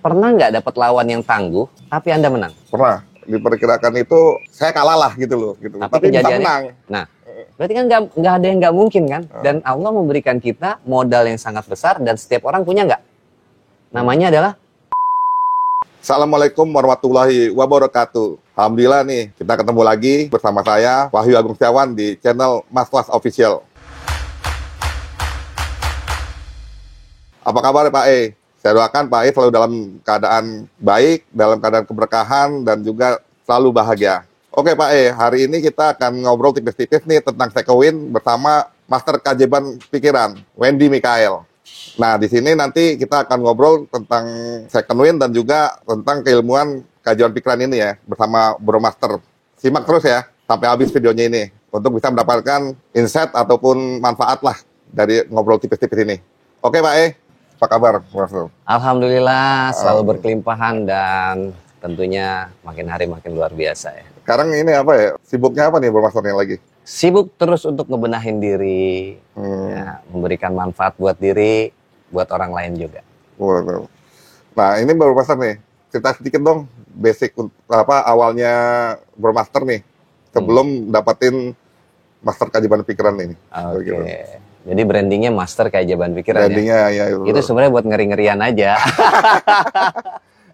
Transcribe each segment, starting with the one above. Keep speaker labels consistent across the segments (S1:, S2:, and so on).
S1: Pernah nggak dapat lawan yang tangguh, tapi Anda menang?
S2: Pernah. Diperkirakan itu saya kalah lah gitu loh. Gitu. Tapi bisa menang.
S1: Nah, berarti kan nggak ada yang nggak mungkin kan? Dan Allah memberikan kita modal yang sangat besar dan setiap orang punya nggak? Namanya adalah
S2: Assalamualaikum warahmatullahi wabarakatuh. Alhamdulillah nih, kita ketemu lagi bersama saya, Wahyu Agung Setiawan di channel Mas Was Official. Apa kabar Pak E? Saya doakan Pak E selalu dalam keadaan baik, dalam keadaan keberkahan, dan juga selalu bahagia. Oke Pak E, hari ini kita akan ngobrol tipis-tipis nih tentang second win bersama Master Keajaiban Pikiran, Wendy Mikael. Nah, di sini nanti kita akan ngobrol tentang second win dan juga tentang keilmuan keajaiban pikiran ini ya, bersama Bro Master. Simak terus ya, sampai habis videonya ini, untuk bisa mendapatkan insight ataupun manfaat lah dari ngobrol tipis-tipis ini. Oke Pak E, apa kabar Master?
S1: Alhamdulillah selalu berkelimpahan dan tentunya makin hari makin luar biasa ya.
S2: Sekarang ini apa ya, sibuknya apa nih Bro Master yang lagi?
S1: Sibuk terus untuk ngebenahin diri, ya, memberikan manfaat buat diri, buat orang lain juga.
S2: Nah ini Bro Master nih, cerita sedikit dong basic apa awalnya Bro Master nih sebelum dapatin Master Keajaiban Pikiran ini.
S1: Oke. Jadi brandingnya Master Keajaiban Pikiran.
S2: Brandingnya ya.
S1: Itu sebenarnya buat ngeri-ngerian aja.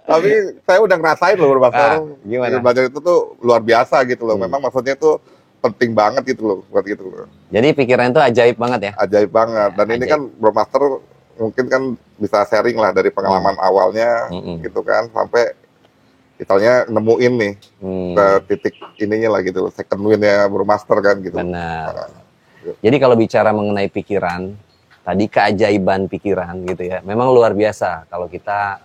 S2: Tapi saya udah ngerasain loh Bro Master.
S1: Gimana?
S2: Belajar itu tuh luar biasa gitu loh. Memang maksudnya tuh penting banget gitu loh buat gitu loh.
S1: Jadi pikiran itu ajaib banget ya?
S2: Ajaib banget. Dan ini kan Bro Master mungkin kan bisa sharing lah dari pengalaman awalnya gitu kan sampai misalnya nemuin nih ke titik ininya lah gitu, second win-nya Bro Master kan gitu.
S1: Benar. Jadi kalau bicara mengenai pikiran, tadi keajaiban pikiran gitu ya, memang luar biasa kalau kita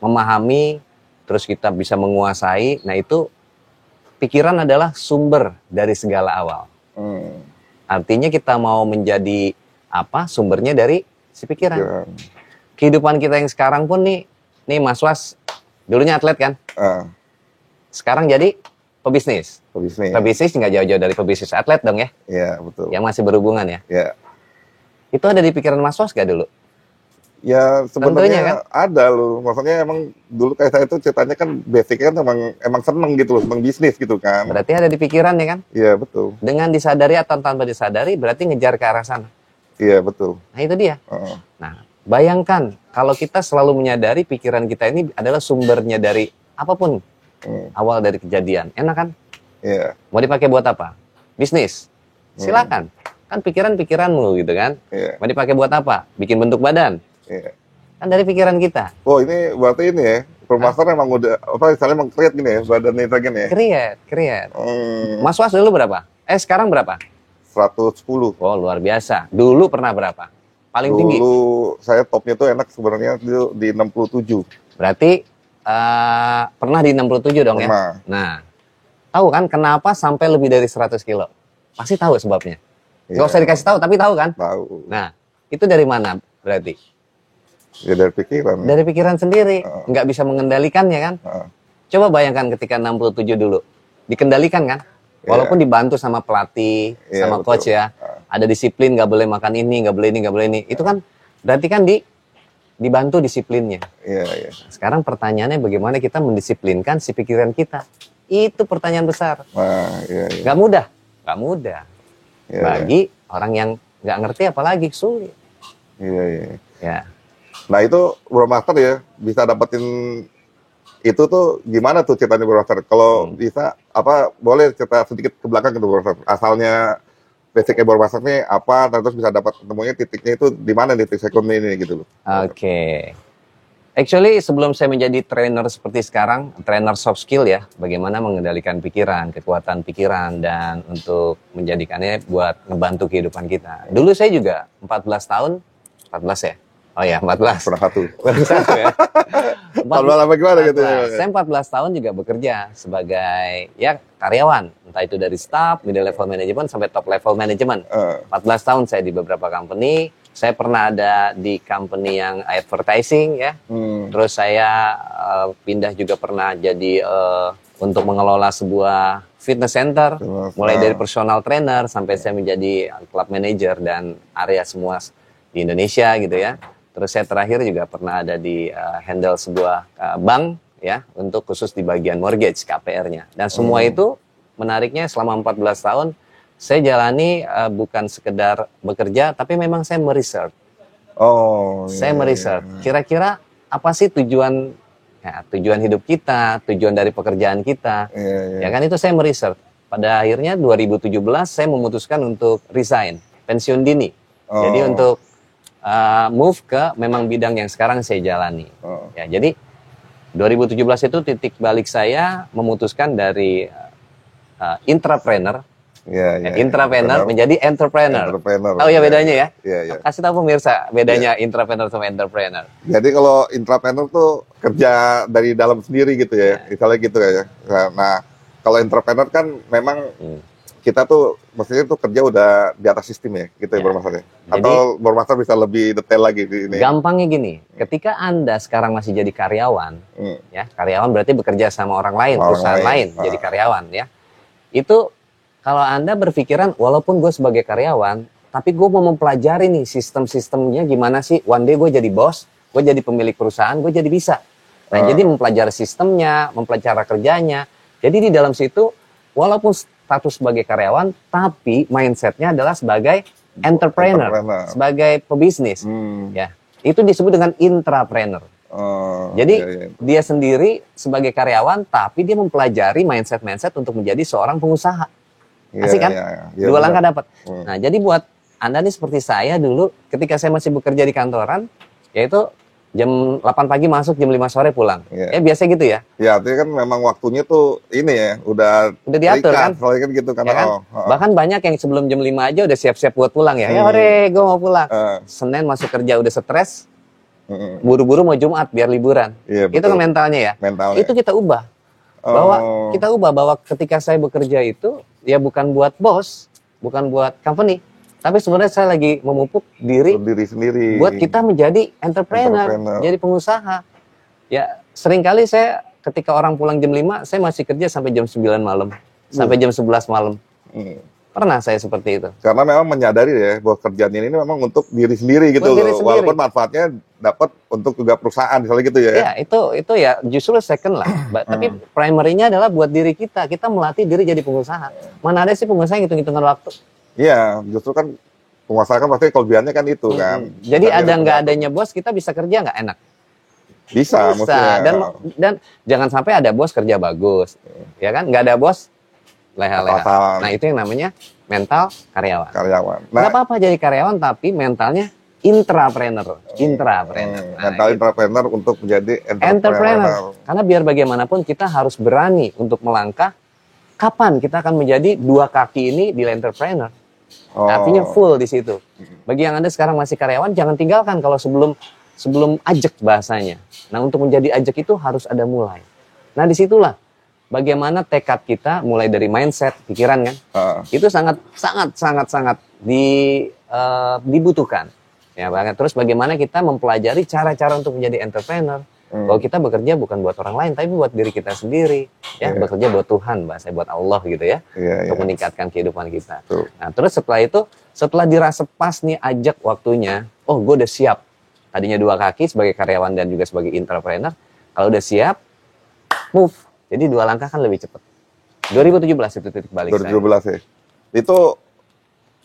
S1: memahami, terus kita bisa menguasai, nah itu pikiran adalah sumber dari segala awal. Artinya kita mau menjadi apa, sumbernya dari si pikiran. Kehidupan kita yang sekarang pun nih Mas Was, dulunya atlet kan? Sekarang jadi pebisnis. Pebisnis nggak jauh-jauh dari pebisnis atlet dong ya?
S2: Iya, betul.
S1: Yang masih berhubungan ya?
S2: Iya.
S1: Itu ada di pikiran Mas Was gak dulu?
S2: Ya sebenarnya
S1: kan?
S2: Ada loh. Maksudnya emang dulu kayak saya itu ceritanya kan basicnya kan emang seneng gitu loh, seneng bisnis gitu kan.
S1: Berarti ada di pikiran ya kan?
S2: Iya, betul.
S1: Dengan disadari atau tanpa disadari berarti ngejar ke arah sana.
S2: Iya, betul.
S1: Nah itu dia. Nah bayangkan kalau kita selalu menyadari pikiran kita ini adalah sumbernya dari apapun. Awal dari kejadian. Enak kan?
S2: Iya.
S1: Mau dipakai buat apa? Bisnis. Silakan. Kan pikiran-pikiranmu gitu kan. Mau dipakai buat apa? Bikin bentuk badan. Kan dari pikiran kita.
S2: Oh ini berarti ini ya, Bro Master emang udah apa misalnya emang create gini ya badannya itu gini ya?
S1: Create. Mas Was dulu berapa? Sekarang berapa?
S2: 110.
S1: Oh luar biasa. Dulu pernah berapa? Paling tinggi?
S2: Dulu saya topnya tuh enak sebenarnya di 67.
S1: Berarti pernah di 67 dong ya? Nah, tahu kan kenapa sampai lebih dari 100 kilo? Pasti tahu sebabnya. Nggak usah dikasih tahu, tapi tahu kan?
S2: Tahu.
S1: Nah, itu dari mana berarti?
S2: Ya dari pikiran.
S1: Dari pikiran sendiri. Nggak bisa mengendalikannya kan? Coba bayangkan ketika 67 dulu. Dikendalikan kan? Walaupun dibantu sama pelatih, sama coach ya. Ada disiplin, nggak boleh makan ini, nggak boleh ini, nggak boleh ini. Itu kan berarti kan dibantu disiplinnya.
S2: Iya.
S1: Sekarang pertanyaannya bagaimana kita mendisiplinkan si pikiran kita. Itu pertanyaan besar.
S2: Iya.
S1: Nggak mudah.
S2: Iya,
S1: Bagi orang yang nggak ngerti apalagi sulit.
S2: Iya.
S1: Ya.
S2: Nah itu Bro Master ya bisa dapetin itu tuh gimana tuh ceritanya Bro Master? Kalau bisa apa boleh cerita sedikit ke belakang gitu Bro Master. Asalnya basicnya Bro Master nih apa, terus bisa dapat ketemunya titiknya itu di mana titik second ini gitu loh.
S1: Oke. Actually sebelum saya menjadi trainer seperti sekarang, trainer soft skill ya, bagaimana mengendalikan pikiran, kekuatan pikiran dan untuk menjadikannya buat ngebantu kehidupan kita. Dulu saya juga 14 tahun, 14 ya? Oh ya, 14.
S2: Pernah satu.
S1: Baru satu ya.
S2: 14 apa gimana gitu ya?
S1: Saya 14 tahun juga bekerja sebagai ya karyawan, entah itu dari staff, middle level management sampai top level management. 14 tahun saya di beberapa company. Saya pernah ada di company yang advertising ya. Terus saya pindah juga pernah jadi untuk mengelola sebuah fitness center, mulai dari personal trainer sampai saya menjadi club manager dan area semua di Indonesia gitu ya. Terus saya terakhir juga pernah ada di handle sebuah bank ya, untuk khusus di bagian mortgage KPR-nya. Dan semua itu menariknya selama 14 tahun saya jalani bukan sekedar bekerja, tapi memang saya meresearch. Saya meresearch. Kira-kira apa sih tujuan hidup kita, tujuan dari pekerjaan kita. Ya kan, itu saya meresearch. Pada akhirnya 2017 saya memutuskan untuk resign, pensiun dini. Jadi untuk move ke memang bidang yang sekarang saya jalani. Ya, jadi 2017 itu titik balik saya memutuskan dari intrapreneur. Intrapreneur menjadi entrepreneur. Tahu ya bedanya ya? Kasih tahu pemirsa bedanya intrapreneur sama entrepreneur.
S2: Jadi kalau intrapreneur tuh kerja dari dalam sendiri gitu ya, misalnya gitu ya. Nah, kalau entrepreneur kan memang kita tuh maksudnya tuh kerja udah di atas sistem ya, gitu ya bermaksudnya. Atau bermaksud bisa lebih detail lagi di ini.
S1: Gampangnya gini, ketika Anda sekarang masih jadi karyawan, ya karyawan berarti bekerja sama orang lain, perusahaan lain, jadi karyawan ya. Itu kalau Anda berpikiran, walaupun gue sebagai karyawan, tapi gue mau mempelajari nih sistem-sistemnya gimana sih, one day gue jadi bos, gue jadi pemilik perusahaan, gue jadi bisa. Nah, jadi mempelajari sistemnya, mempelajari kerjanya. Jadi di dalam situ, walaupun status sebagai karyawan, tapi mindsetnya adalah sebagai entrepreneur. Sebagai pebisnis. Ya, itu disebut dengan intrapreneur. Jadi dia sendiri sebagai karyawan, tapi dia mempelajari mindset untuk menjadi seorang pengusaha. Asik kan? Dua langkah dapat. Nah, jadi buat Anda nih seperti saya dulu, ketika saya masih bekerja di kantoran, yaitu jam 8 pagi masuk, jam 5 sore pulang. Biasa gitu ya?
S2: Ya, artinya kan memang waktunya tuh ini ya, udah
S1: diatur kan?
S2: Soalnya kan gitu kan.
S1: Ya kan? Bahkan banyak yang sebelum jam 5 aja udah siap-siap buat pulang ya. Ya ore, gue mau pulang. Senin masuk kerja udah stres, buru-buru mau Jumat biar liburan. Itu kan mentalnya ya? Itu kita ubah. Bahwa ketika saya bekerja itu ya bukan buat bos, bukan buat company, tapi sebenarnya saya lagi memupuk diri
S2: sendiri
S1: buat kita menjadi entrepreneur, jadi pengusaha. Ya, seringkali saya ketika orang pulang jam 5, saya masih kerja sampai jam 9 malam, sampai jam 11 malam. Pernah saya seperti itu.
S2: Karena memang menyadari ya bahwa kerjaan ini memang untuk diri sendiri gitu loh. Walaupun manfaatnya dapat untuk juga perusahaan misalnya gitu ya.
S1: Ya, itu ya justru second lah. Tapi primary-nya adalah buat diri kita. Kita melatih diri jadi pengusaha. Mana ada sih pengusaha hitung-hitungan waktu?
S2: Iya, justru kan pengusaha kan pasti kelebihannya kan itu kan.
S1: Jadi ada nggak adanya bos, kita bisa kerja nggak enak?
S2: Bisa.
S1: Dan jangan sampai ada bos kerja bagus. Ya kan? Nggak ada bos leha-leha. Nah, itu yang namanya mental karyawan. Nggak apa-apa jadi karyawan, tapi mentalnya intrapreneur.
S2: Mental intrapreneur untuk menjadi entrepreneur.
S1: Karena biar bagaimanapun kita harus berani untuk melangkah. Kapan kita akan menjadi dua kaki ini di entrepreneur? Artinya full di situ. Bagi yang Anda sekarang masih karyawan, jangan tinggalkan kalau sebelum ajek bahasanya. Nah, untuk menjadi ajek itu harus ada mulai. Nah, disitulah bagaimana tekad kita mulai dari mindset, pikiran kan, itu sangat dibutuhkan. Ya, terus bagaimana kita mempelajari cara-cara untuk menjadi entrepreneur. Kalau kita bekerja bukan buat orang lain, tapi buat diri kita sendiri. Ya, bekerja buat Tuhan, bahasa buat Allah gitu ya, untuk meningkatkan kehidupan kita. Nah, terus setelah itu, setelah dirasa pas nih ajak waktunya, oh gue udah siap. Tadinya dua kaki sebagai karyawan dan juga sebagai entrepreneur. Kalau udah siap, move. Jadi dua langkah kan lebih cepat. 2017 itu titik balik
S2: 2017 saya. Itu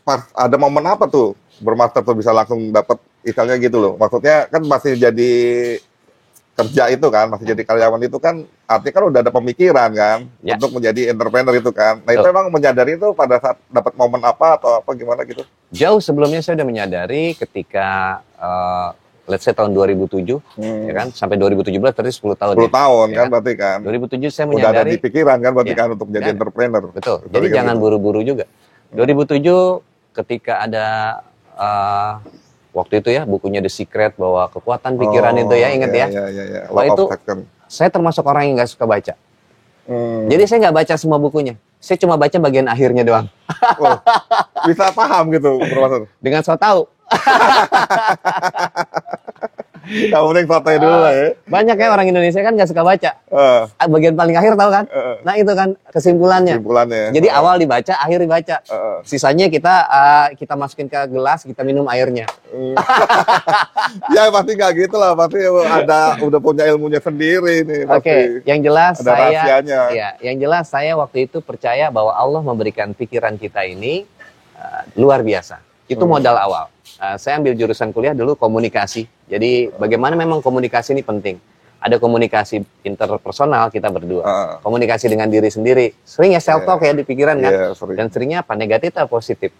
S2: pas ada momen apa tuh bermaster tuh bisa langsung dapat misalnya gitu loh. Maksudnya kan masih jadi kerja itu kan, masih jadi karyawan itu kan artinya kan udah ada pemikiran kan untuk menjadi entrepreneur itu kan. Nah, itu memang menyadari itu pada saat dapat momen apa atau apa gimana gitu?
S1: Jauh sebelumnya saya udah menyadari ketika let's say tahun 2007 ya kan, sampai 2017 berarti 10 tahun.
S2: 10 tahun
S1: ya
S2: kan berarti kan.
S1: 2007 saya menyadari.
S2: Udah ada di pikiran kan berarti kan untuk menjadi entrepreneur.
S1: Betul. Jadi jangan buru-buru juga. 2007 ketika ada waktu itu ya bukunya The Secret bahwa kekuatan pikiran itu ya, ingat ya. Wah, itu saya termasuk orang yang nggak suka baca. Jadi saya nggak baca semua bukunya. Saya cuma baca bagian akhirnya doang.
S2: Bisa paham gitu, Profesor?
S1: Dengan so tahu.
S2: Yang penting fotonya dulu lah ya.
S1: Banyak ya orang Indonesia kan nggak suka baca. Bagian paling akhir tahu kan? Nah itu kan kesimpulannya.
S2: Kesimpulannya.
S1: Jadi awal dibaca, akhir dibaca. Sisanya kita masukin ke gelas, kita minum airnya.
S2: Ya pasti nggak gitu lah, pasti udah punya ilmunya sendiri nih.
S1: Oke, yang jelas
S2: ada rahasianya.
S1: yang jelas saya waktu itu percaya bahwa Allah memberikan pikiran kita ini luar biasa. Itu modal awal. Saya ambil jurusan kuliah dulu komunikasi. Jadi bagaimana memang komunikasi ini penting. Ada komunikasi interpersonal kita berdua. Komunikasi dengan diri sendiri. Sering ya self talk ya di pikiran kan.
S2: Sering.
S1: Dan seringnya apa? Negatif atau positif?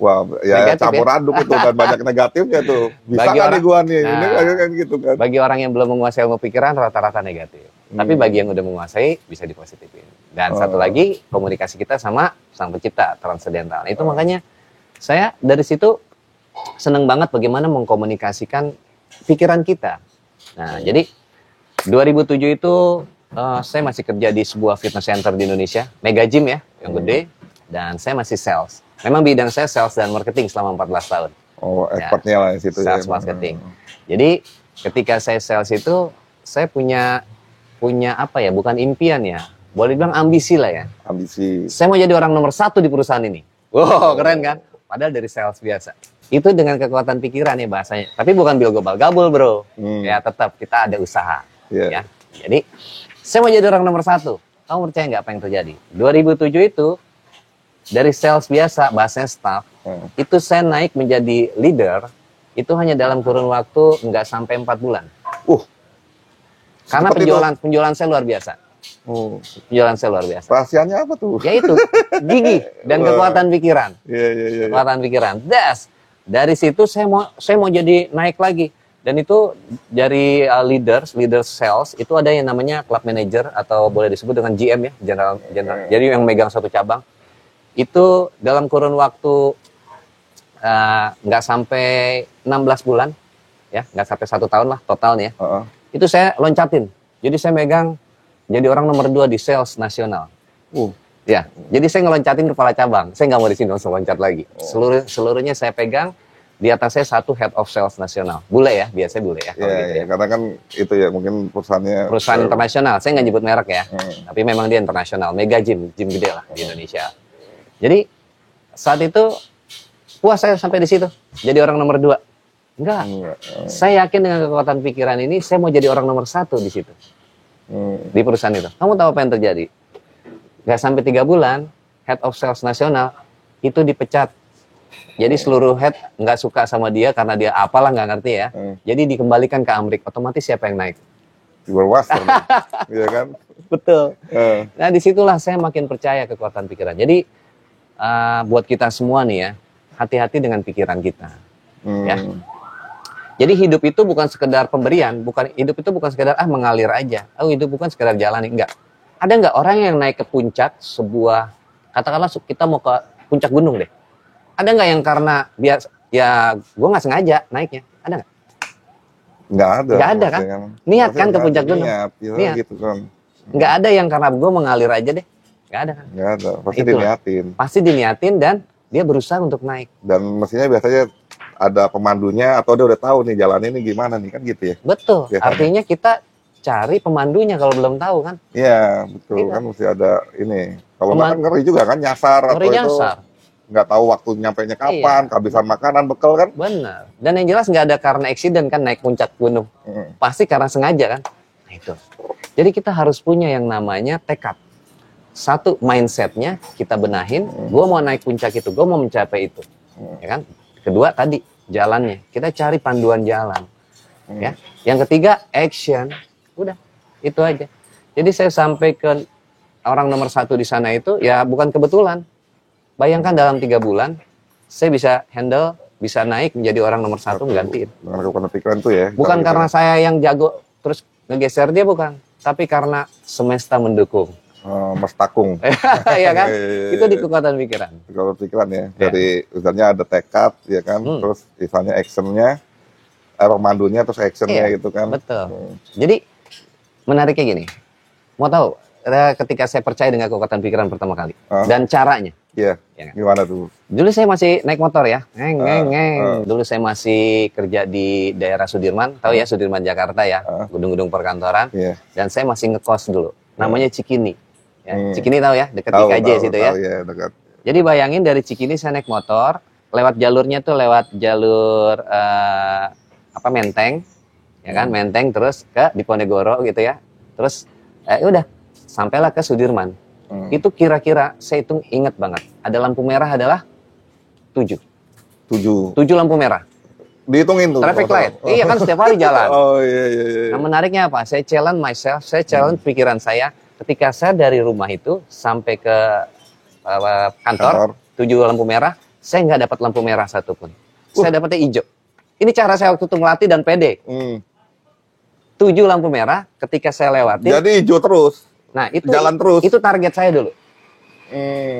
S2: Wah, ya
S1: Negatif,
S2: campur aduk itu dan banyak negatifnya tuh. Bisa kan nih gua nih, ini kan gitu kan.
S1: Bagi orang yang belum menguasai ilmu pikiran rata-rata negatif. Tapi bagi yang udah menguasai bisa dipositifin. Dan satu lagi komunikasi kita sama Sang Pencipta transendental. Itu makanya saya dari situ seneng banget bagaimana mengkomunikasikan pikiran kita. Nah, jadi 2007 itu saya masih kerja di sebuah fitness center di Indonesia, mega gym ya, yang gede, dan saya masih sales. Memang bidang saya sales dan marketing selama 14 tahun.
S2: Oh, expertnya lah di situ.
S1: Sales marketing. Jadi ketika saya sales itu, saya punya apa ya, bukan impian ya, boleh bilang ambisi lah ya.
S2: Ambisi.
S1: Saya mau jadi orang nomor 1 di perusahaan ini. Wow, keren kan? Padahal dari sales biasa. Itu dengan kekuatan pikiran ya bahasanya. Tapi bukan bil gobal gabul bro. Ya tetap kita ada usaha. Ya. Jadi saya mau jadi orang nomor 1. Kamu percaya nggak apa yang terjadi? 2007 itu dari sales biasa, bahasanya staff, itu saya naik menjadi leader. Itu hanya dalam kurun waktu nggak sampai 4 bulan. Karena penjualan saya luar biasa. Penjualan saya luar biasa.
S2: Rahasianya apa tuh?
S1: Yaitu gigi dan kekuatan pikiran.
S2: Iya.
S1: Kekuatan pikiran. Dari situ saya mau jadi naik lagi. Dan itu dari leader sales itu ada yang namanya club manager atau boleh disebut dengan GM ya, general. Jadi yang megang satu cabang. Itu dalam kurun waktu nggak sampai 16 bulan, ya nggak sampai 1 tahun lah totalnya. Itu saya loncatin. Jadi saya megang jadi orang nomor 2 di sales nasional. Ya, jadi saya ngeloncatin kepala cabang. Saya nggak mau di sini langsung loncat lagi. Seluruhnya saya pegang. Di atas saya 1 head of sales nasional. Bule ya, biasanya bule ya.
S2: Iya, karena kan itu ya mungkin perusahaannya.
S1: Perusahaan internasional. Saya nggak nyebut merek ya. Tapi memang dia internasional. Mega gym gede lah di Indonesia. Jadi saat itu puas saya sampai di situ. Jadi orang nomor 2. Enggak. Saya yakin dengan kekuatan pikiran ini, saya mau jadi orang nomor 1 di situ. Di perusahaan itu. Kamu tahu apa yang terjadi? Nggak sampai 3 bulan, head of sales nasional itu dipecat. Jadi seluruh head nggak suka sama dia karena dia apalah nggak ngerti ya. Jadi dikembalikan ke Amrik. Otomatis siapa yang naik?
S2: Western. Iya kan?
S1: Betul. Nah disitulah saya makin percaya kekuatan pikiran. Jadi buat kita semua nih ya, hati-hati dengan pikiran kita. Ya. Jadi hidup itu bukan sekedar pemberian, hidup itu bukan sekedar mengalir aja. Hidup bukan sekedar jalan, enggak. Ada nggak orang yang naik ke puncak sebuah, katakanlah kita mau ke puncak gunung deh. Ada nggak yang karena ya gue nggak sengaja naiknya? Ada nggak?
S2: Nggak ada.
S1: Nggak ada kan? Niat kan ke puncak gunung.
S2: Niat. Gitu kan.
S1: Nggak ada yang karena gue mengalir aja deh. Nggak ada kan?
S2: Nggak ada. Pasti diniatin.
S1: Pasti diniatin dan dia berusaha untuk naik.
S2: Dan mestinya biasanya ada pemandunya atau dia udah tahu nih jalan ini gimana nih kan gitu ya?
S1: Betul.
S2: Biasanya.
S1: Artinya kita cari pemandunya kalau belum tahu kan?
S2: Iya betul kan mesti ada ini. Kalau nggak kan ngeri juga kan nyasar
S1: ngeri
S2: atau
S1: nyasar.
S2: Itu nggak tahu waktu nyampainya kapan, kehabisan makanan, bekal kan?
S1: Benar. Dan yang jelas nggak ada karena accident kan naik puncak gunung. Pasti karena sengaja kan? Nah itu. Jadi kita harus punya yang namanya tekad. 1, mindsetnya kita benahin. Gue mau naik puncak itu, gue mau mencapai itu. Ya kan? Kedua tadi jalannya. Kita cari panduan jalan. Ya. Yang ketiga action. Udah. Itu aja. Jadi saya sampai ke orang nomor 1 di sana itu ya bukan kebetulan. Bayangkan dalam 3 bulan, saya bisa handle, bisa naik menjadi orang nomor 1 menggantiin.
S2: Dengan kekuatan pikiran tuh ya.
S1: Bukan karena saya yang jago, terus ngegeser dia bukan. Tapi karena semesta mendukung.
S2: Mas Takung.
S1: Iya kan? Itu di kekuatan pikiran.
S2: Kekuatan pikiran ya. Dari misalnya ada tekad, ya kan. Terus misalnya actionnya, pemandunya, terus actionnya gitu kan.
S1: Betul. Jadi, menariknya gini. Mau tahu, ketika saya percaya dengan kekuatan pikiran pertama kali. Dan caranya.
S2: Iya.
S1: Ya kan?
S2: Gimana tuh?
S1: Dulu saya masih naik motor ya.
S2: Ah.
S1: Dulu saya masih kerja di daerah Sudirman, tahu ya Sudirman Jakarta ya, gedung-gedung perkantoran.
S2: Iya.
S1: Dan saya masih ngekos dulu. Namanya Cikini. Ya,
S2: Hmm.
S1: Cikini tahu ya, dekat
S2: Tahu,
S1: IKJ
S2: tahu,
S1: situ ya.
S2: tahu, ya, dekat.
S1: Jadi bayangin dari Cikini saya naik motor, lewat jalurnya tuh lewat jalur Menteng, ya kan, Menteng terus ke Diponegoro gitu ya. Terus udah sampailah ke Sudirman. Itu kira-kira saya hitung inget banget. Ada lampu merah adalah 7 lampu merah.
S2: Dihitungin tuh.
S1: Traffic light. Iya kan setiap hari jalan.
S2: Oh iya, iya, iya.
S1: Nah menariknya apa? Saya challenge myself, saya challenge pikiran saya. Ketika saya dari rumah itu sampai ke kantor, 7 lampu merah, saya nggak dapat lampu merah satupun. Saya dapatnya hijau. Ini cara saya waktu itu ngelatih dan pede. 7 lampu merah ketika saya lewatin.
S2: Jadi hijau terus.
S1: Nah itu
S2: jalan terus.
S1: Itu target saya dulu.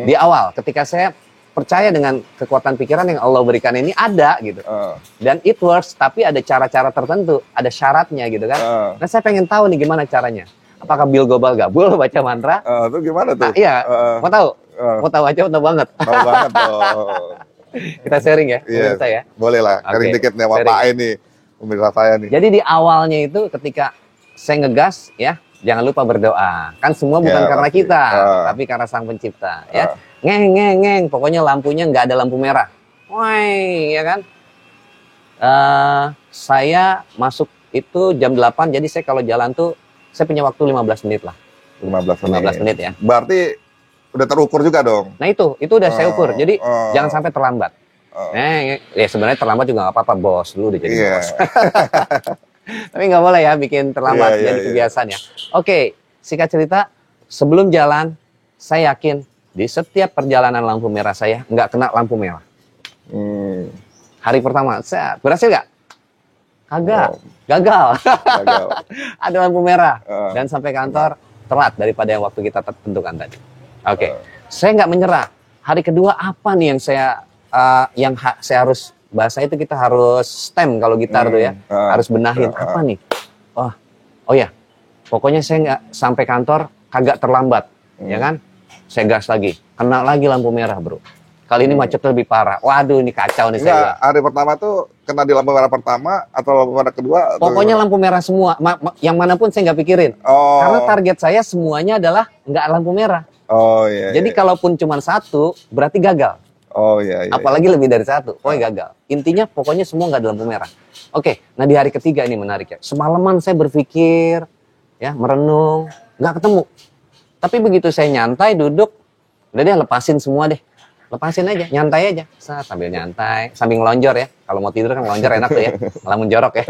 S1: Di awal, ketika saya percaya dengan kekuatan pikiran yang Allah berikan ini ada gitu. Dan it works, tapi ada cara-cara tertentu, ada syaratnya gitu kan. Nah saya pengen tahu nih gimana caranya. Apakah Bil Gobal Gabul baca mantra?
S2: Itu gimana tuh?
S1: Nah, iya, mau tahu? Mau tahu aja, mau tahu banget.
S2: Tahu banget dong.
S1: Kita sharing ya,
S2: Iya,
S1: pemirsa ya.
S2: boleh lah, sharing dikit nih sama Pak E nih, pemirsa saya nih.
S1: Jadi di awalnya itu ketika saya ngegas ya, jangan lupa berdoa. Kan semua bukan karena kita, tapi karena Sang Pencipta ya. Ngeng, pokoknya lampunya nggak ada lampu merah. Woi, ya kan? Saya masuk itu jam 8, jadi saya kalau jalan tuh, saya punya waktu 15 menit lah. 15 menit ya.
S2: Berarti udah terukur juga dong?
S1: Nah itu udah saya ukur, jadi jangan sampai terlambat. Ya sebenarnya terlambat juga nggak apa-apa, bos. Lu udah jadi bos. Tapi nggak boleh ya bikin terlambat, jadi kebiasaan ya. Oke, singkat cerita, sebelum jalan, saya yakin di setiap perjalanan lampu merah saya nggak kena lampu merah. Hari pertama, saya berhasil nggak? Kagak, gagal. Ada lampu merah dan sampai kantor telat daripada yang waktu kita tentukan tadi. Oke, saya nggak menyerah. Hari kedua apa nih yang saya harus bahasa itu kita harus stem kalau gitar tuh ya, harus benahin apa nih? Oh ya, pokoknya saya nggak sampai kantor kagak terlambat, ya kan? Saya gas lagi, kena lagi lampu merah bro. Kali ini macet lebih parah. Waduh, ini kacau nih saya.
S2: Hari pertama tuh kena di lampu merah pertama atau lampu merah kedua?
S1: Pokoknya lampu merah semua, yang manapun saya nggak pikirin. Karena target saya semuanya adalah nggak lampu merah. Jadi kalaupun cuma 1, berarti gagal. Apalagi lebih dari 1, pokoknya gagal. Intinya pokoknya semua nggak ada lampu merah. Oke, nah di hari ketiga ini menarik ya. Semalaman saya berpikir, ya merenung, nggak ketemu. Tapi begitu saya nyantai duduk, udah deh lepasin semua deh. Lepasin aja, nyantai aja. Sambil nyantai, sambil ngelonjor ya. Kalau mau tidur kan ngelonjor enak tuh ya. Malah menjorok ya.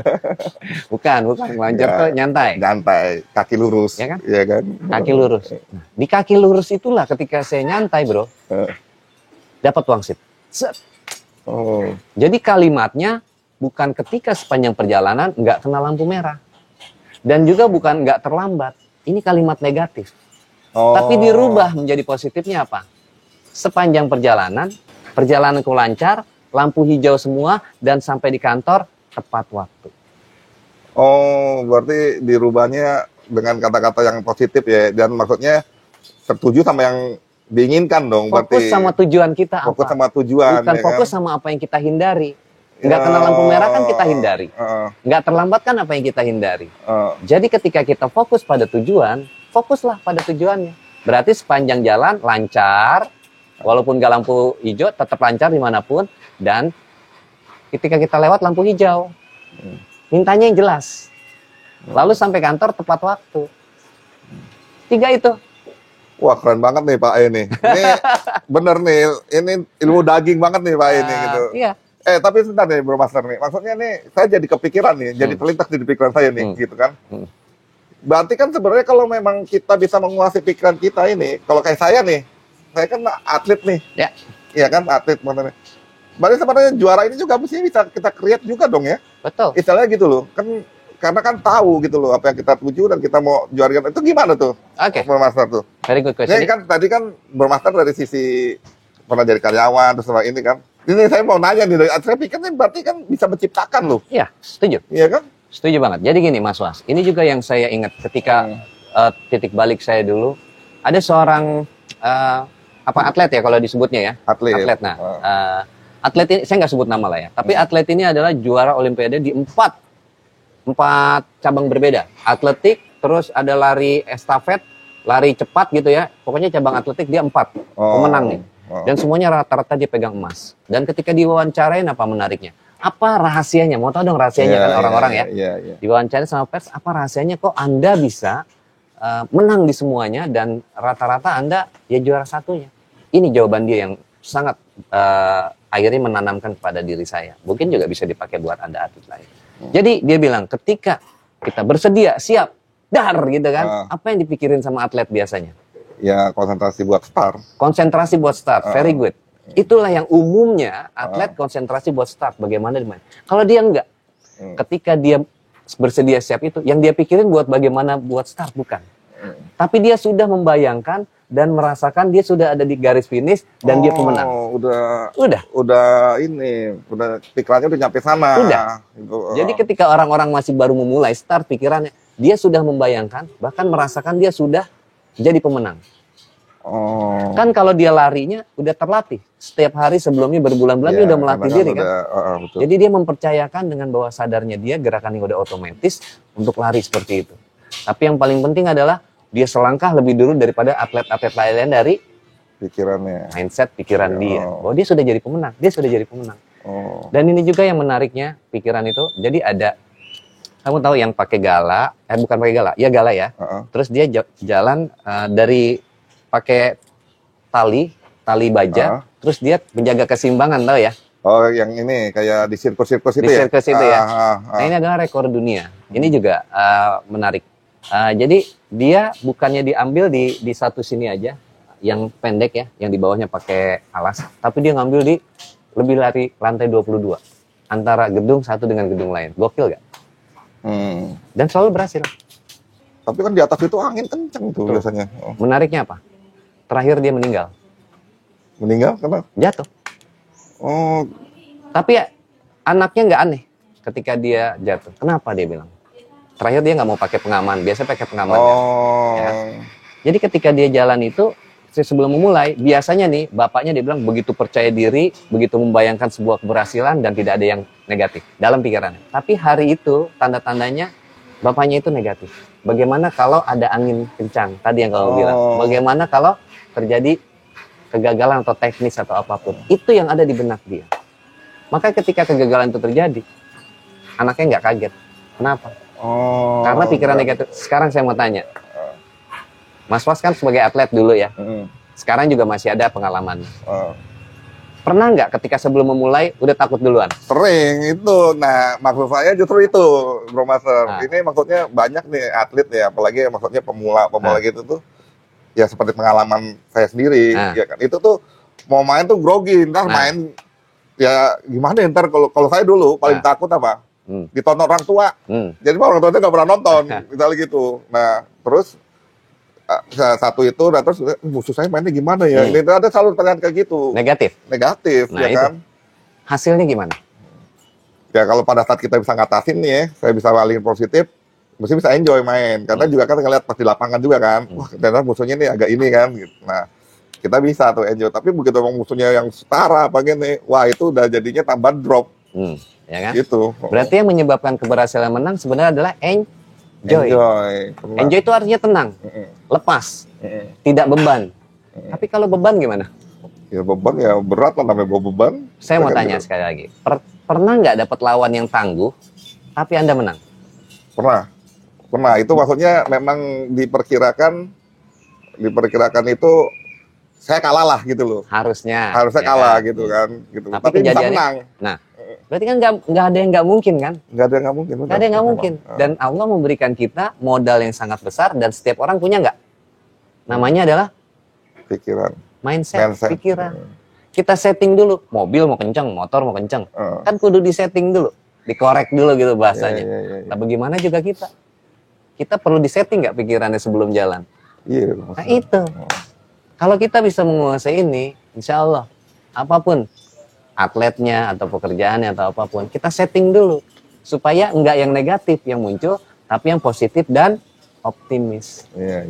S1: Bukan. Ngelonjor tuh nyantai.
S2: Nyantai, kaki lurus.
S1: Ya kan?
S2: Iya kan?
S1: Kaki lurus. Nah, di kaki lurus itulah ketika saya nyantai bro, dapat wangsit. Jadi kalimatnya bukan ketika sepanjang perjalanan nggak kena lampu merah. Dan juga bukan nggak terlambat. Ini kalimat negatif. Tapi dirubah menjadi positifnya apa? Sepanjang perjalananku lancar, lampu hijau semua, dan sampai di kantor tepat waktu.
S2: Berarti dirubahnya dengan kata-kata yang positif ya, dan maksudnya setuju sama yang diinginkan dong.
S1: Fokus sama tujuan kita apa?
S2: Fokus sama tujuan.
S1: Bukan fokus sama apa yang kita hindari. Nggak kena lampu merah kan kita hindari. Nggak terlambat kan apa yang kita hindari. Jadi ketika kita fokus pada tujuan, fokuslah pada tujuannya. Berarti sepanjang jalan lancar, walaupun nggak lampu hijau, tetap lancar dimanapun. Dan ketika kita lewat lampu hijau, mintanya yang jelas. Lalu sampai kantor tepat waktu. 3 itu.
S2: Wah keren banget nih Pak E nih. Ini bener nih, ini ilmu daging banget nih Pak E nih gitu.
S1: Iya.
S2: Tapi sebentar nih Bro Master nih. Maksudnya nih, saya jadi kepikiran nih, jadi terlintas di pikiran saya nih, gitu kan. Berarti kan sebenarnya kalau memang kita bisa menguasai pikiran kita ini, kalau kayak saya nih, saya kan atlet nih.
S1: Ya.
S2: Iya kan, atlet makanya. Berarti sebenarnya juara ini juga mesti bisa kita create juga dong ya.
S1: Betul.
S2: Istilahnya gitu loh. Kan karena kan tahu gitu loh apa yang kita tuju dan kita mau juara itu gimana tuh?
S1: Oke.
S2: Bermaster tuh.
S1: Very good question.
S2: Ini kan tadi kan bermaster dari sisi pernah jadi karyawan terus sama ini kan. Ini saya mau nanya nih, saya pikir ini berarti kan bisa menciptakan loh.
S1: Iya, setuju.
S2: Iya kan?
S1: Setuju banget. Jadi gini Mas Was, ini juga yang saya ingat ketika titik balik saya dulu. Ada seorang apa atlet ya kalau disebutnya ya?
S2: Atlet.
S1: Nah, atlet ini saya nggak sebut nama lah ya. Tapi atlet ini adalah juara Olimpiade di empat cabang berbeda. Atletik, terus ada lari estafet, lari cepat gitu ya. Pokoknya cabang atletik dia 4 pemenang nih. Dan semuanya rata-rata dia pegang emas. Dan ketika diwawancarain apa menariknya? Apa rahasianya? Mau tahu dong rahasianya kan orang-orang ya? Diwawancarain sama pers, apa rahasianya kok Anda bisa menang di semuanya dan rata-rata Anda ya juara satunya? Ini jawaban dia yang sangat akhirnya menanamkan kepada diri saya. Mungkin juga bisa dipakai buat Anda atlet lain. Jadi dia bilang ketika kita bersedia, siap, dar gitu kan. Apa yang dipikirin sama atlet biasanya?
S2: Ya konsentrasi buat start.
S1: Konsentrasi buat start, very good. Itulah yang umumnya atlet konsentrasi buat start. Bagaimana dimain. Kalau dia enggak, ketika dia bersedia siap itu, yang dia pikirin buat bagaimana buat start bukan. Tapi dia sudah membayangkan dan merasakan dia sudah ada di garis finish dan dia pemenang. Udah pikirannya udah nyampe sana. Udah. Jadi ketika orang-orang masih baru memulai start pikirannya, dia sudah membayangkan bahkan merasakan dia sudah jadi pemenang. Kan kalau dia larinya udah terlatih. Setiap hari sebelumnya berbulan-bulan dia udah melatih diri kan. Betul. Jadi dia mempercayakan dengan bawah sadarnya dia gerakan yang udah otomatis untuk lari seperti itu. Tapi yang paling penting adalah dia selangkah lebih dulu daripada atlet-atlet lain dari
S2: pikirannya,
S1: mindset pikiran dia. Bahwa dia sudah jadi pemenang, Dan ini juga yang menariknya pikiran itu. Jadi ada, kamu tahu yang pakai gala, bukan pakai gala, ya gala ya. Terus dia jalan dari pakai tali baja, terus dia menjaga keseimbangan, tahu ya?
S2: Oh, yang ini kayak di sirkus-sirkus itu ya?
S1: Di sirkus itu ya. Nah ini adalah rekor dunia. Ini juga menarik. Jadi dia bukannya diambil di satu sini aja, yang pendek ya, yang di bawahnya pakai alas, tapi dia ngambil di lebih lari lantai 22 antara gedung satu dengan gedung lain. Gokil gak? Dan selalu berhasil.
S2: Tapi kan di atas itu angin kencang tuh biasanya.
S1: Menariknya apa? Terakhir dia meninggal.
S2: Meninggal kenapa?
S1: Jatuh. Tapi ya, anaknya nggak aneh ketika dia jatuh. Kenapa dia bilang? Terakhir dia nggak mau pakai pengaman, biasa pakai pengaman. Ya. Jadi ketika dia jalan itu, sebelum memulai, biasanya nih bapaknya dia bilang begitu percaya diri, begitu membayangkan sebuah keberhasilan dan tidak ada yang negatif dalam pikirannya. Tapi hari itu tanda-tandanya bapaknya itu negatif. Bagaimana kalau ada angin kencang? Tadi yang kamu bilang. Bagaimana kalau terjadi kegagalan atau teknis atau apapun? Itu yang ada di benak dia. Maka ketika kegagalan itu terjadi, anaknya nggak kaget. Kenapa? Karena pikiran negatif. Sekarang saya mau tanya, Mas Was kan sebagai atlet dulu ya, sekarang juga masih ada pengalaman. Pernah nggak ketika sebelum memulai udah takut duluan?
S2: Sering itu. Nah maksud saya justru itu, Bro Master. Ini maksudnya banyak nih atlet ya, apalagi maksudnya pemula gitu tuh, ya seperti pengalaman saya sendiri, ya kan. Itu tuh mau main tuh grogi, ntar main ya gimana ntar kalau saya dulu paling takut apa? Ditonton orang tua. Jadi orang tua itu nggak pernah nonton, misalnya gitu. Nah, terus satu itu, nah terus musuh saya mainnya gimana ya? Ini ada selalu pertanyaan kayak gitu.
S1: Negatif,
S2: nah, ya kan?
S1: Hasilnya gimana?
S2: Ya kalau pada saat kita bisa ngatasin nih ya, saya bisa balikin positif, mesti bisa enjoy main. Karena juga kan ngeliat pas di lapangan juga kan, wah ternyata musuhnya nih agak ini kan. Gitu. Nah, kita bisa tuh enjoy. Tapi begitu musuhnya yang setara apa gini, wah itu udah jadinya tambah drop.
S1: Ya kan?
S2: Gitu.
S1: Berarti yang menyebabkan keberhasilan menang sebenarnya adalah enjoy. Enjoy itu artinya tenang, lepas, tidak beban. Tapi kalau beban gimana?
S2: Ya beban ya berat lah, namanya bawa beban.
S1: Saya mau tanya sekali lagi, pernah nggak dapat lawan yang tangguh, tapi Anda menang?
S2: Pernah. Itu maksudnya memang diperkirakan itu saya kalah lah gitu loh. Harusnya kalah gitu kan. Gitu. Tapi bisa menang.
S1: Nah, berarti kan nggak ada yang nggak mungkin kan?
S2: Nggak ada yang nggak mungkin.
S1: Dan Allah memberikan kita modal yang sangat besar dan setiap orang punya nggak? Namanya adalah
S2: pikiran.
S1: Mindset. Pikiran. Kita setting dulu. Mobil mau kenceng, motor mau kenceng. Kan kudu disetting dulu. Dikorek dulu gitu bahasanya. Nah bagaimana juga kita? Kita perlu disetting nggak pikirannya sebelum jalan?
S2: Iya.
S1: Nah itu. Kalau kita bisa menguasai ini, insya Allah apapun atletnya atau pekerjaannya atau apapun, kita setting dulu supaya enggak yang negatif yang muncul, tapi yang positif dan optimis.
S2: Iya.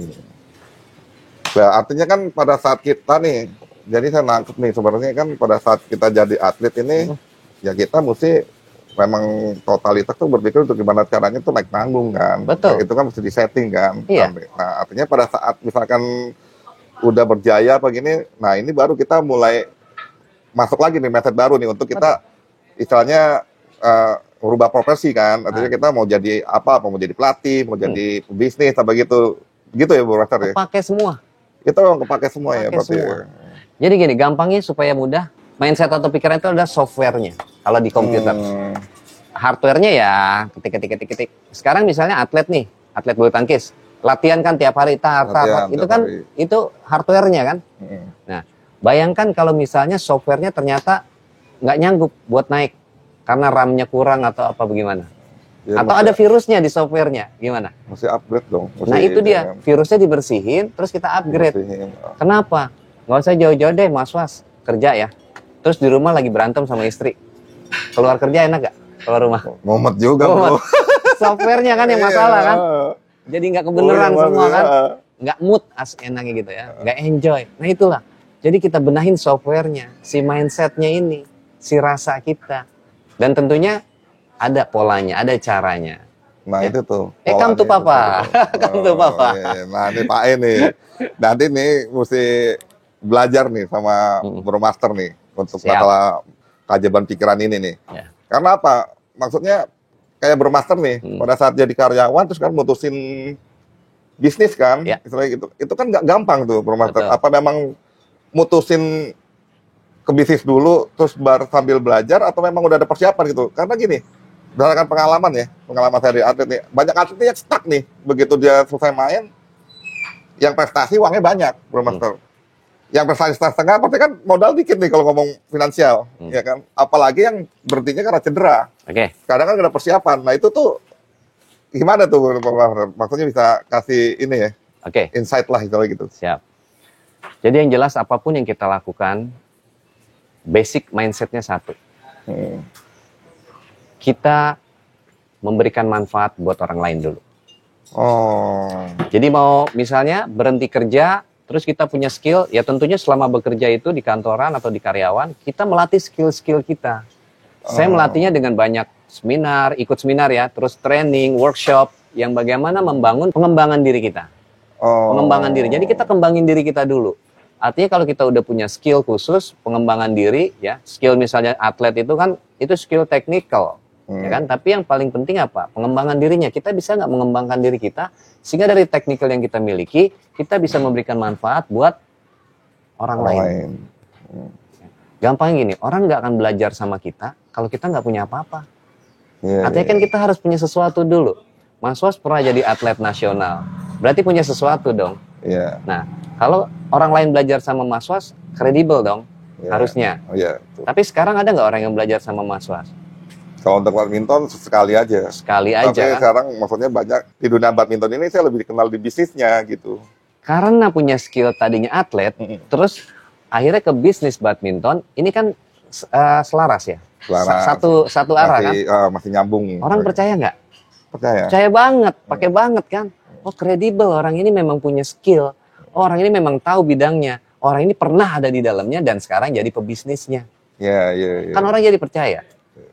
S2: Nah, artinya kan pada saat kita nih Jadi saya nangkep nih sebenarnya kan pada saat kita jadi atlet ini ya kita mesti memang totalitas tuh berpikir untuk gimana caranya tuh naik panggung kan.
S1: Betul.
S2: Itu kan mesti disetting kan.
S1: Iya.
S2: Nah, artinya pada saat misalkan udah berjaya apa gini, nah ini baru kita mulai masuk lagi nih mindset baru nih untuk kita istilahnya merubah profesi kan. Artinya kita mau jadi apa mau jadi pelatih, mau jadi pebisnis apa gitu. Gitu ya Bu Master ya.
S1: Pakai semua.
S2: Itu memang kepake semua ya berarti.
S1: Semua. Jadi gini, gampangnya supaya mudah, mindset atau pikiran itu adalah softwarenya. Kalau di komputer, hardwarenya ya ketik. Sekarang misalnya atlet nih, atlet bulu tangkis, latihan kan tiap hari, itu kan itu hardwarenya kan. Nah, bayangkan kalau misalnya softwarenya ternyata nggak nyanggup buat naik karena RAM-nya kurang atau apa bagaimana. Ya, atau ada virusnya di softwarenya, gimana?
S2: Mesti upgrade dong.
S1: Nah itu dia, virusnya dibersihin, terus kita upgrade. Kenapa? Nggak usah jauh-jauh deh, Mas Was kerja ya. Terus di rumah lagi berantem sama istri. Keluar kerja enak gak? Keluar rumah?
S2: Momet juga bro.
S1: Softwarenya kan yang masalah kan. Jadi nggak kebeneran semua kan. Nggak mood enaknya gitu ya. Nggak enjoy. Nah itulah. Jadi kita benahin softwarenya. Si mindsetnya ini. Si rasa kita. Dan tentunya ada polanya, ada caranya.
S2: Nah ya? Itu tuh.
S1: Come to papa. Come to papa.
S2: Nah ini Pak E nih. Nanti nih mesti belajar nih sama Bro Master nih untuk masalah keajaiban pikiran ini nih. Ya. Karena apa? Maksudnya kayak Bro Master nih, pada saat jadi karyawan terus kan mutusin bisnis kan, istilahnya gitu. Itu kan nggak gampang tuh Bro Master. Betul. Apa memang mutusin ke bisnis dulu terus sambil belajar atau memang udah ada persiapan gitu? Karena gini, berdasarkan pengalaman saya di atlet nih, banyak atletnya yang stuck nih, begitu dia selesai main, yang prestasi uangnya banyak Bro Master. Yang prestasi setengah pasti kan modal dikit nih kalau ngomong finansial, ya kan. Apalagi yang berhentinya karena cedera. Kadang kan ada persiapan. Nah itu tuh gimana tuh, maksudnya bisa kasih ini ya, insight lah gitu.
S1: Siap. Jadi yang jelas apapun yang kita lakukan, basic mindsetnya satu. Kita memberikan manfaat buat orang lain dulu. Jadi mau misalnya berhenti kerja, terus kita punya skill, ya tentunya selama bekerja itu di kantoran atau di karyawan, kita melatih skill-skill kita. Saya melatihnya dengan banyak seminar, ikut seminar ya, terus training, workshop, yang bagaimana membangun pengembangan diri kita. Pengembangan diri, jadi kita kembangin diri kita dulu. Artinya kalau kita udah punya skill khusus, pengembangan diri, ya, skill misalnya atlet itu kan, itu skill technical. Ya kan? Tapi yang paling penting apa? Pengembangan dirinya. Kita bisa nggak mengembangkan diri kita sehingga dari technical yang kita miliki kita bisa memberikan manfaat buat orang lain. Gampang gini, orang nggak akan belajar sama kita kalau kita nggak punya apa-apa. Artinya kan kita harus punya sesuatu dulu. Mas Was pernah jadi atlet nasional, berarti punya sesuatu dong. Nah, kalau orang lain belajar sama Mas Was, kredibel dong, harusnya. Tapi sekarang ada nggak orang yang belajar sama Mas Was?
S2: Kalau untuk badminton sekali aja.
S1: Sekali aja.
S2: Tapi sekarang maksudnya banyak di dunia badminton ini saya lebih dikenal di bisnisnya gitu.
S1: Karena punya skill tadinya atlet, terus akhirnya ke bisnis badminton, ini kan selaras ya.
S2: Selaras.
S1: Satu arah kan.
S2: Masih nyambung.
S1: Orang percaya nggak?
S2: Percaya.
S1: Percaya banget, pakai banget kan. Oh kredibel, orang ini memang punya skill. Oh, orang ini memang tahu bidangnya. Orang ini pernah ada di dalamnya dan sekarang jadi pebisnisnya. Kan orang jadi percaya.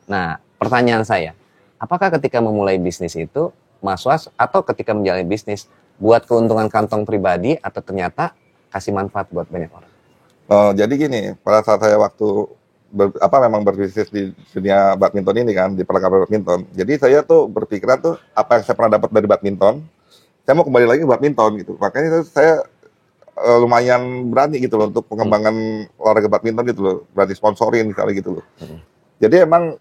S1: Nah, pertanyaan saya, apakah ketika memulai bisnis itu, Mas Was, atau ketika menjalani bisnis, buat keuntungan kantong pribadi, atau ternyata kasih manfaat buat banyak orang?
S2: Jadi gini, pada saat saya waktu memang berbisnis di dunia badminton ini kan, di perlengkapan badminton, jadi saya tuh berpikiran tuh, apa yang saya pernah dapat dari badminton, saya mau kembali lagi ke badminton gitu. Makanya saya lumayan berani gitu loh, untuk pengembangan olahraga badminton gitu loh, berani sponsorin misalnya gitu loh. Jadi emang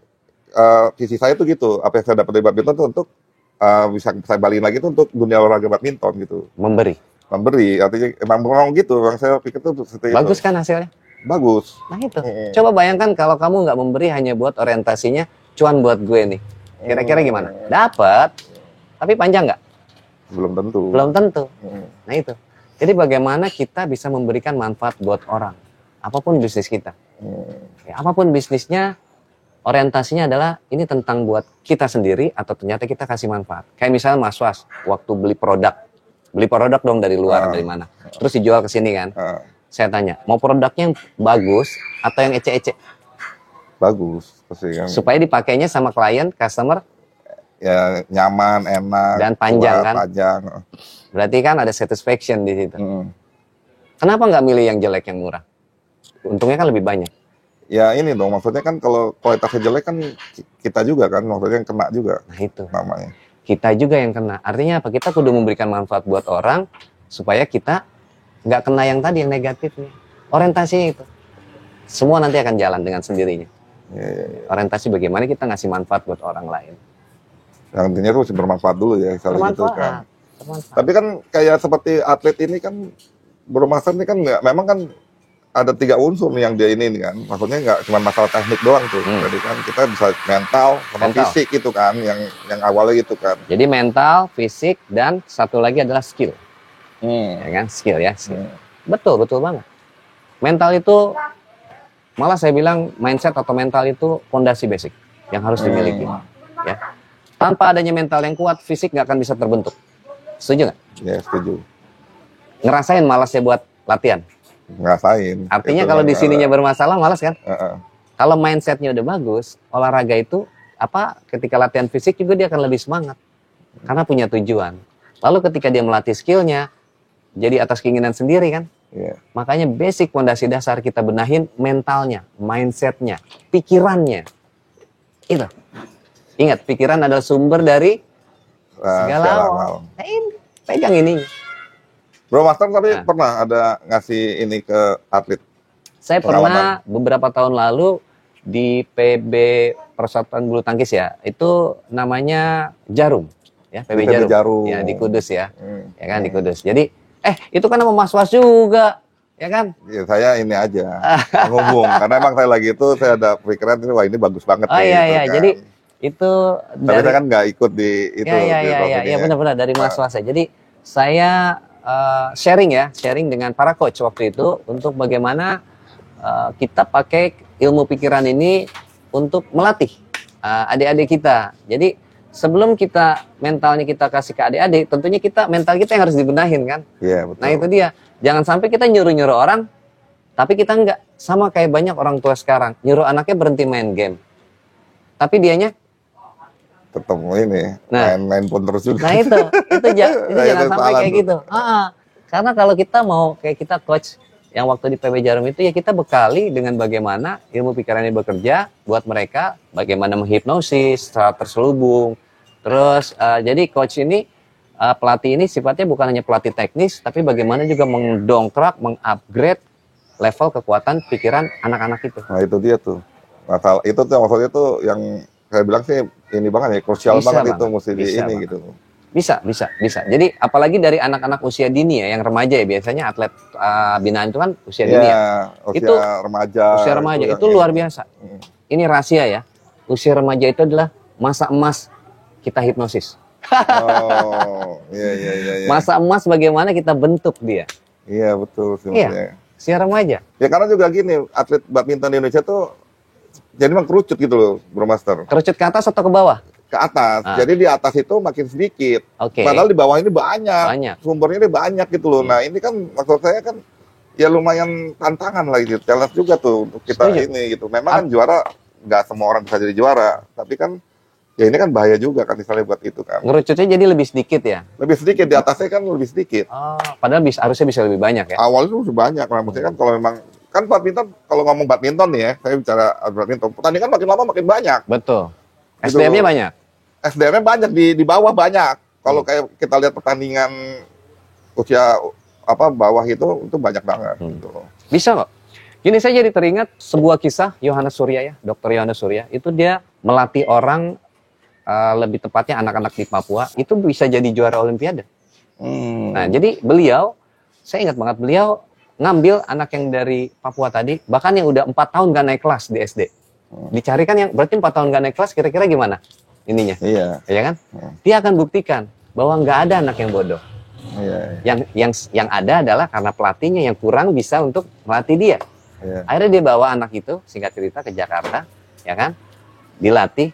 S2: visi saya tuh gitu, apa yang saya dapat dari badminton tuh untuk bisa saya balikin lagi tuh untuk dunia olahraga badminton gitu. Memberi, artinya emang gitu, emang saya pikir tuh seperti itu.
S1: Bagus kan hasilnya?
S2: Bagus.
S1: Nah itu, coba bayangkan kalau kamu nggak memberi hanya buat orientasinya, cuan buat gue nih. Kira-kira gimana? Dapat, tapi panjang nggak?
S2: Belum tentu.
S1: Belum tentu. Nah itu. Jadi bagaimana kita bisa memberikan manfaat buat orang, apapun bisnis kita. Ya, apapun bisnisnya, orientasinya adalah ini tentang buat kita sendiri atau ternyata kita kasih manfaat. Kayak misalnya Mas Was, waktu beli produk dong dari luar, dari mana. Terus dijual ke sini kan. Saya tanya, mau produknya yang bagus atau yang ece-ece?
S2: Bagus pasti kan.
S1: Supaya dipakainya sama klien, customer,
S2: Ya nyaman, enak,
S1: dan panjang
S2: kuat,
S1: kan?
S2: panjang.
S1: Berarti kan ada satisfaction di situ.
S2: Mm.
S1: Kenapa nggak milih yang jelek, yang murah? Untungnya kan lebih banyak.
S2: Ya ini dong, maksudnya kan kalau kualitasnya jelek kan kita juga kan, maksudnya yang kena juga
S1: Nah itu,
S2: namanya.
S1: kita juga yang kena. Artinya apa? Kita kudu memberikan manfaat buat orang, supaya kita nggak kena yang tadi, yang negatifnya. Orientasinya itu. Semua nanti akan jalan dengan sendirinya.
S2: Ya.
S1: Orientasi bagaimana kita ngasih manfaat buat orang lain.
S2: Yang intinya itu bermanfaat dulu ya, misalnya gitu kan.
S1: Bermanfaat.
S2: Tapi kan kayak seperti atlet ini kan, Bro Master ini kan memang kan ada 3 unsur nih yang dia ini nih kan. Maksudnya nggak cuma masalah teknik doang tuh. Jadi kan kita bisa mental sama fisik gitu kan, yang awalnya gitu kan.
S1: Jadi mental, fisik, dan satu lagi adalah skill. Ya kan, skill ya. Skill. Betul banget. Mental itu, malah saya bilang mindset atau mental itu fondasi basic yang harus dimiliki. Ya. Tanpa adanya mental yang kuat, fisik nggak akan bisa terbentuk. Setuju nggak?
S2: Ya setuju.
S1: Ngerasain malasnya buat latihan.
S2: Ngerasain.
S1: Artinya
S2: itu
S1: kalau di sininya bermasalah, malas kan? Kalau mindsetnya udah bagus, olahraga itu ketika latihan fisik juga dia akan lebih semangat karena punya tujuan. Lalu ketika dia melatih skillnya, jadi atas keinginan sendiri kan?
S2: Yeah.
S1: Makanya basic fondasi dasar kita benahin mentalnya, mindsetnya, pikirannya. Itu. Ingat, pikiran adalah sumber dari segala hal. Nah, ini, pegang ini.
S2: Bro Master tapi pernah ada ngasih ini ke atlet?
S1: Saya pernah beberapa tahun lalu di PB Persatuan Bulu Tangkis ya. Itu namanya Jarum. Ya, PB Jarum. Ya, di Kudus ya. Ya kan, di Kudus. Jadi, itu kan nama Mas Was juga. Ya kan?
S2: Ya, saya ini aja ngomong. Karena emang saya lagi itu, saya ada pikiran ini, wah ini bagus banget.
S1: Oh iya,
S2: gitu,
S1: iya.
S2: kan.
S1: Jadi, itu
S2: tapi saya kan nggak ikut di itu.
S1: Iya benar-benar dari Mas Wasa. Jadi saya sharing dengan para coach waktu itu untuk bagaimana kita pakai ilmu pikiran ini untuk melatih adik-adik kita. Jadi sebelum mentalnya kita kasih ke adik-adik, tentunya mental kita yang harus dibenahin kan.
S2: Iya betul.
S1: Nah itu dia. Jangan sampai kita nyuruh-nyuruh orang, tapi kita nggak, sama kayak banyak orang tua sekarang nyuruh anaknya berhenti main game, tapi dianya
S2: tetap ini main pun terus juga.
S1: Nah itu jangan sampai kayak gitu. Karena kalau kita mau kayak kita coach yang waktu di PB Jarum itu, ya kita bekali dengan bagaimana ilmu pikirannya bekerja buat mereka, bagaimana menghipnosis secara terselubung. Terus jadi coach ini, pelatih ini sifatnya bukan hanya pelatih teknis, tapi bagaimana juga mendongkrak, mengupgrade level kekuatan pikiran anak-anak itu.
S2: Nah itu dia tuh. Masalah itu tuh maksudnya tuh yang saya bilang sih ini banget ya, krusial banget itu mesti di ini banget. Gitu.
S1: Bisa. Jadi apalagi dari anak-anak usia dini ya, yang remaja ya, biasanya atlet binaan itu kan usia dini ya. Usia remaja itu luar biasa. Ini rahasia ya. Usia remaja itu adalah masa emas kita hipnosis.
S2: Iya.
S1: Masa emas bagaimana kita bentuk dia.
S2: Iya betul sih.
S1: Iya. Usia remaja.
S2: Ya karena juga gini, atlet badminton di Indonesia tuh jadi memang kerucut gitu loh, Bro Master.
S1: Kerucut ke atas atau ke bawah?
S2: Ke atas. Jadi di atas itu makin sedikit. Padahal di bawah ini banyak. Sumbernya ini banyak gitu loh. Nah ini kan maksud saya kan ya lumayan tantangan lah gitu. Challenge juga tuh untuk kita ini gitu. Memang kan juara, nggak semua orang bisa jadi juara. Tapi kan ya ini kan bahaya juga kan misalnya buat itu kan.
S1: Ngerucutnya jadi lebih sedikit ya?
S2: Lebih sedikit, di atasnya kan lebih sedikit.
S1: Padahal harusnya bisa lebih banyak ya?
S2: Awalnya itu banyak. Maksudnya kan kalau memang kan badminton, kalau ngomong badminton nih ya, saya bicara badminton, pertandingan makin lama makin banyak.
S1: Betul. SDM-nya banyak?
S2: SDM-nya banyak, di bawah banyak. Kalau kayak kita lihat pertandingan usia bawah itu banyak banget. Gitu.
S1: Bisa kok. Gini, saya jadi teringat sebuah kisah Yohanes Surya ya, Dr. Yohanes Surya. Itu dia melatih orang, lebih tepatnya anak-anak di Papua, itu bisa jadi juara Olimpiade. Nah, jadi saya ingat banget beliau ngambil anak yang dari Papua tadi, bahkan yang udah 4 tahun gak naik kelas di SD. Dicari kan yang berarti 4 tahun gak naik kelas, kira-kira gimana ininya? Iya kan? Dia akan buktikan bahwa nggak ada anak yang bodoh. Yang ada adalah karena pelatihnya yang kurang bisa untuk melatih dia. Akhirnya dia bawa anak itu, singkat cerita, ke Jakarta, ya kan? Dilatih,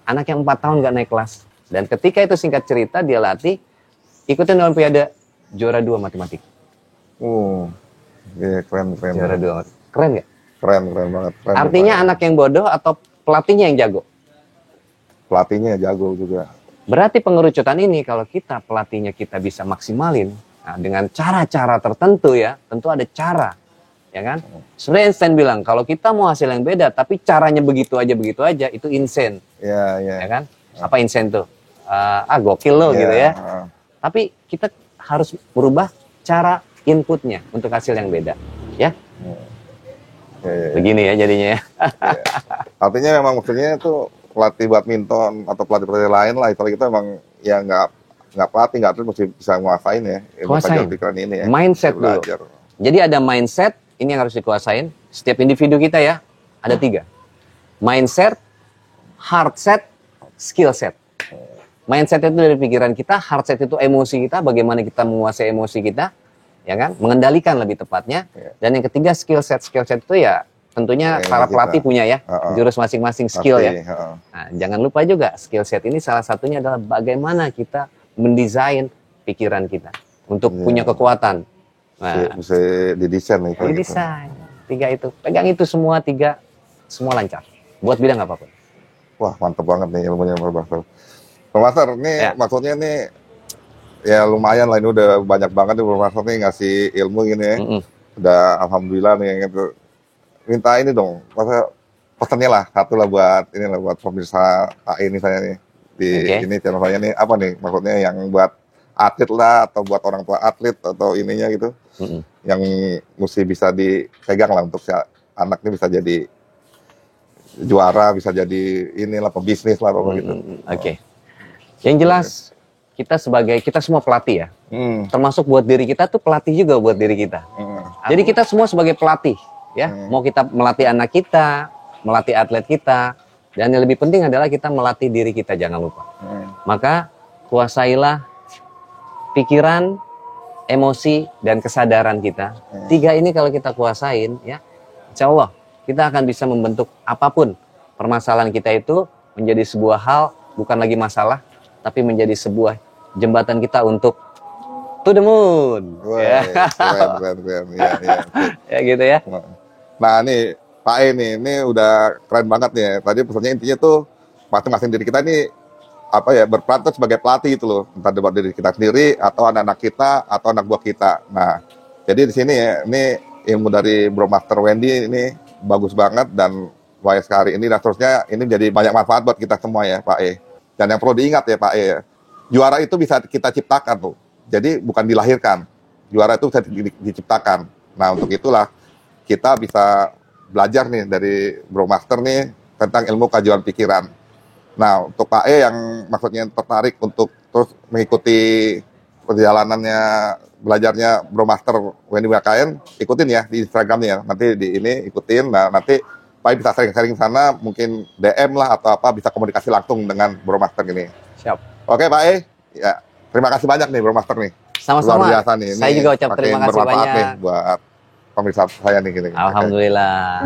S1: anak yang 4 tahun gak naik kelas. Dan ketika itu singkat cerita dia latih, ikutin Olimpiade, juara 2 matematika.
S2: Iya, keren, keren.
S1: Juara 2. Keren nggak?
S2: Keren, keren banget. Keren,
S1: Artinya
S2: Pak.
S1: anak yang bodoh atau pelatihnya yang jago?
S2: Pelatihnya jago juga.
S1: Berarti pengerucutan ini kalau kita pelatihnya kita bisa maksimalin, nah, dengan cara-cara tertentu ya, tentu ada cara, ya kan? Sebenarnya Einstein bilang kalau kita mau hasil yang beda, tapi caranya begitu aja, itu insane,
S2: Iya, iya.
S1: ya kan? Apa insane tuh? Gokil lo gitu ya. Tapi kita harus berubah cara inputnya untuk hasil yang beda, ya.
S2: Iya.
S1: Begini ya jadinya ya.
S2: Iya. Artinya memang maksudnya itu pelatih badminton atau pelatih lain lah, kalau kita memang ya nggak pelatih, nggak terus mesti bisa nguasain ya.
S1: Kuasain.
S2: Pikiran ini ya.
S1: Mindset dulu.
S2: Belajar.
S1: Jadi ada mindset, ini yang harus dikuasain. Setiap individu kita ya, ada 3. Mindset, heart set, skill set. Mindset itu dari pikiran kita, heart set itu emosi kita, bagaimana kita menguasai emosi kita, ya kan? Mengendalikan lebih tepatnya. Dan yang ketiga skill set. Skill set itu ya tentunya para pelatih punya ya, jurus masing-masing skill ya. Nah, jangan lupa juga skill set ini salah satunya adalah bagaimana kita mendesain pikiran kita untuk punya kekuatan. Nah,
S2: bisa didesain nih.
S1: didesain. 3 itu. Pegang itu semua 3, semua lancar. Buat bidang apapun.
S2: Wah, mantep banget nih ilmunya Bro Master. Bro Master, ini maksudnya nih ya lumayan lah, ini udah banyak banget nih Bro Master nih ngasih ilmu gini ya. Udah alhamdulillah nih gitu. Minta ini dong, masa pesannya lah satu lah buat ini lah buat pemirsa ini saya nih di ini channel saya nih, apa nih maksudnya yang buat atlet lah atau buat orang tua atlet atau ininya gitu, yang mesti bisa dipegang lah untuk si anak ini bisa jadi juara, bisa jadi inilah pebisnis lah apa gitu.
S1: Oke. Yang jelas kita semua pelatih ya. Termasuk buat diri kita tuh pelatih juga buat diri kita. Jadi kita semua sebagai pelatih ya. Mau kita melatih anak kita, melatih atlet kita, dan yang lebih penting adalah kita melatih diri kita, jangan lupa. Maka kuasailah pikiran, emosi, dan kesadaran kita. 3 ini kalau kita kuasain ya, insya Allah kita akan bisa membentuk apapun permasalahan kita itu menjadi sebuah hal, bukan lagi masalah, tapi menjadi sebuah jembatan kita untuk to the moon.
S2: Keren.
S1: Ya gitu ya.
S2: Nah ini Pak E ini udah keren banget nih ya. Tadi pesannya intinya tuh masing-masing diri kita ini apa ya, berperan tuh sebagai pelatih gitu loh. Entah buat diri kita sendiri atau anak-anak kita atau anak buah kita. Nah, jadi di sini ya, ini ilmu dari Bro Master Wendy ini bagus banget dan mulai sekali ini dan seterusnya ini jadi banyak manfaat buat kita semua ya Pak E. Dan yang perlu diingat ya Pak E, juara itu bisa kita ciptakan tuh. Jadi bukan dilahirkan. Juara itu bisa diciptakan. Nah, untuk itulah kita bisa belajar nih dari Bro Master nih tentang ilmu kajian pikiran. Nah, untuk Pak E yang maksudnya tertarik untuk terus mengikuti perjalanannya belajarnya Bro Master Wendy BKN, ikutin ya di Instagramnya. Nanti di ini ikutin. Nah, nanti Pak E bisa sering-sering sana, mungkin DM lah atau apa, bisa komunikasi langsung dengan Bro Master ini.
S1: Siap.
S2: Oke Pak E, ya terima kasih banyak nih Bro Master nih.
S1: Sama-sama.
S2: Luar biasa nih.
S1: Saya juga ucap terima kasih banyak
S2: nih buat pemirsa saya nih gini.
S1: Alhamdulillah.